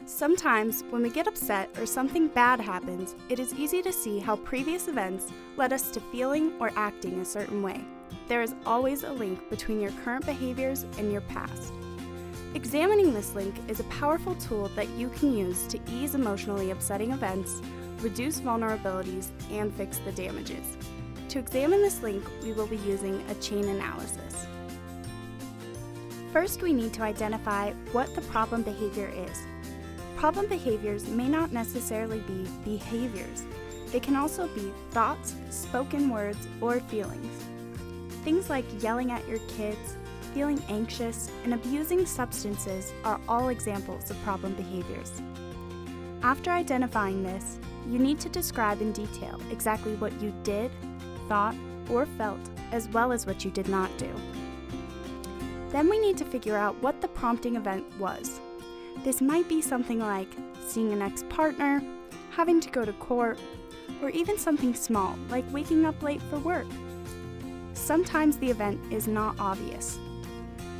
Sometimes, when we get upset or something bad happens, it is easy to see how previous events led us to feeling or acting a certain way. There is always a link between your current behaviors and your past. Examining this link is a powerful tool that you can use to ease emotionally upsetting events, reduce vulnerabilities, and fix the damages. To examine this link, we will be using a chain analysis. First, we need to identify what the problem behavior is. Problem behaviors may not necessarily be behaviors. They can also be thoughts, spoken words, or feelings. Things like yelling at your kids, feeling anxious, and abusing substances are all examples of problem behaviors. After identifying this, you need to describe in detail exactly what you did, thought, or felt, as well as what you did not do. Then we need to figure out what the prompting event was. This might be something like seeing an ex-partner, having to go to court, or even something small like waking up late for work. Sometimes the event is not obvious.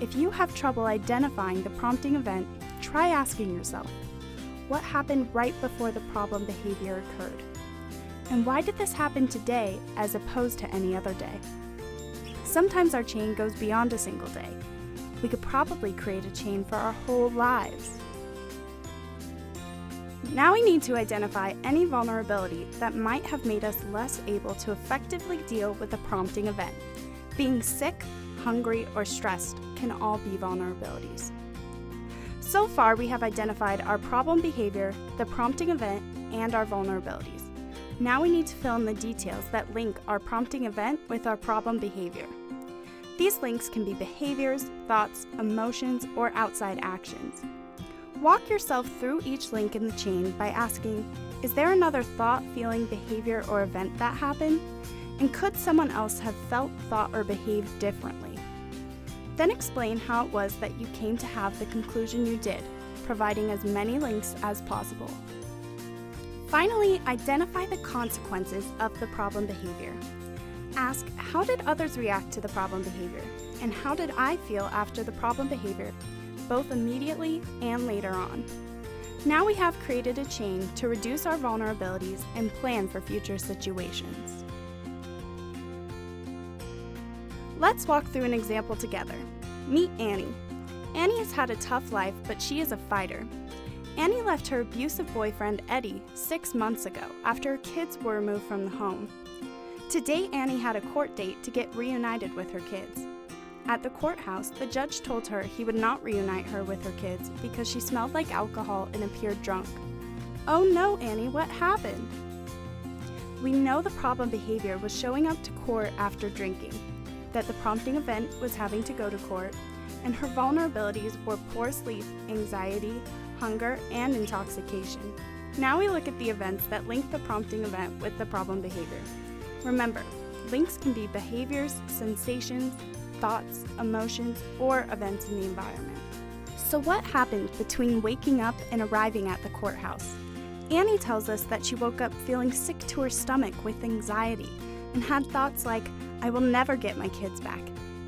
If you have trouble identifying the prompting event, try asking yourself, what happened right before the problem behavior occurred? And why did this happen today as opposed to any other day? Sometimes our chain goes beyond a single day. We could probably create a chain for our whole lives. Now we need to identify any vulnerability that might have made us less able to effectively deal with the prompting event. Being sick, hungry, or stressed can all be vulnerabilities. So far, we have identified our problem behavior, the prompting event, and our vulnerabilities. Now we need to fill in the details that link our prompting event with our problem behavior. These links can be behaviors, thoughts, emotions, or outside actions. Walk yourself through each link in the chain by asking, is there another thought, feeling, behavior, or event that happened? And could someone else have felt, thought, or behaved differently? Then explain how it was that you came to have the conclusion you did, providing as many links as possible. Finally, identify the consequences of the problem behavior. Ask, how did others react to the problem behavior? And how did I feel after the problem behavior, both immediately and later on? Now we have created a chain to reduce our vulnerabilities and plan for future situations. Let's walk through an example together. Meet Annie. Annie has had a tough life, but she is a fighter. Annie left her abusive boyfriend, Eddie, 6 months ago after her kids were removed from the home. Today, Annie had a court date to get reunited with her kids. At the courthouse, the judge told her he would not reunite her with her kids because she smelled like alcohol and appeared drunk. Oh no, Annie, what happened? We know the problem behavior was showing up to court after drinking, that the prompting event was having to go to court, and her vulnerabilities were poor sleep, anxiety, hunger, and intoxication. Now we look at the events that link the prompting event with the problem behavior. Remember, links can be behaviors, sensations, thoughts, emotions, or events in the environment. So what happened between waking up and arriving at the courthouse? Annie tells us that she woke up feeling sick to her stomach with anxiety and had thoughts like, I will never get my kids back,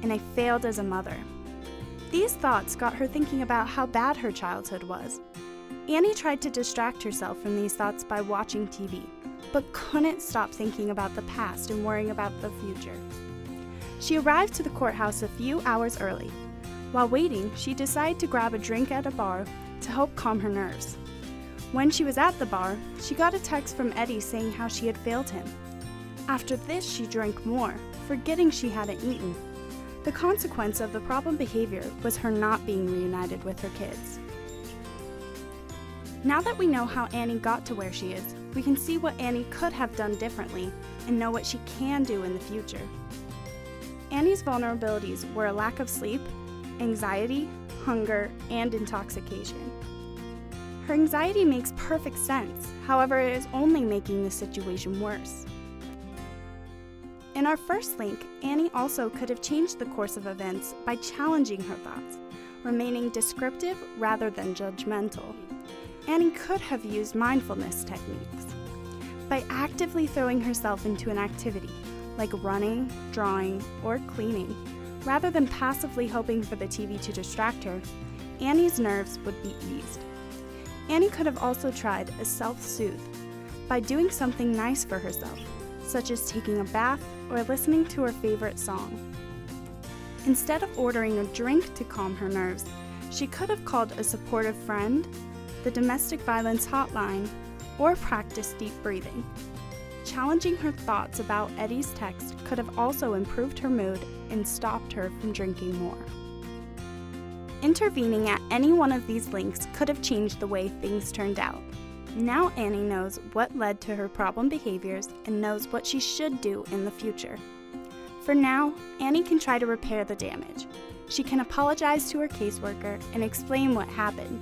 and I failed as a mother. These thoughts got her thinking about how bad her childhood was. Annie tried to distract herself from these thoughts by watching TV, but couldn't stop thinking about the past and worrying about the future. She arrived to the courthouse a few hours early. While waiting, she decided to grab a drink at a bar to help calm her nerves. When she was at the bar, she got a text from Eddie saying how she had failed him. After this, she drank more, forgetting she hadn't eaten. The consequence of the problem behavior was her not being reunited with her kids. Now that we know how Annie got to where she is, we can see what Annie could have done differently and know what she can do in the future. Annie's vulnerabilities were a lack of sleep, anxiety, hunger, and intoxication. Her anxiety makes perfect sense, however, it is only making the situation worse. In our first link, Annie also could have changed the course of events by challenging her thoughts, remaining descriptive rather than judgmental. Annie could have used mindfulness techniques by actively throwing herself into an activity, like running, drawing, or cleaning. Rather than passively hoping for the TV to distract her, Annie's nerves would be eased. Annie could have also tried a self-soothe by doing something nice for herself, such as taking a bath or listening to her favorite song. Instead of ordering a drink to calm her nerves, she could have called a supportive friend, the domestic violence hotline, or practiced deep breathing. Challenging her thoughts about Eddie's text could have also improved her mood and stopped her from drinking more. Intervening at any one of these links could have changed the way things turned out. Now Annie knows what led to her problem behaviors and knows what she should do in the future. For now, Annie can try to repair the damage. She can apologize to her caseworker and explain what happened,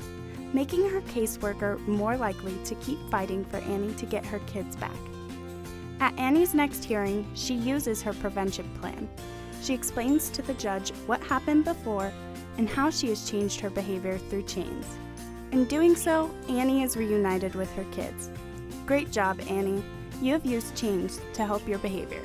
making her caseworker more likely to keep fighting for Annie to get her kids back. At Annie's next hearing, she uses her prevention plan. She explains to the judge what happened before and how she has changed her behavior through chains. In doing so, Annie is reunited with her kids. Great job, Annie. You have used chains to help your behavior.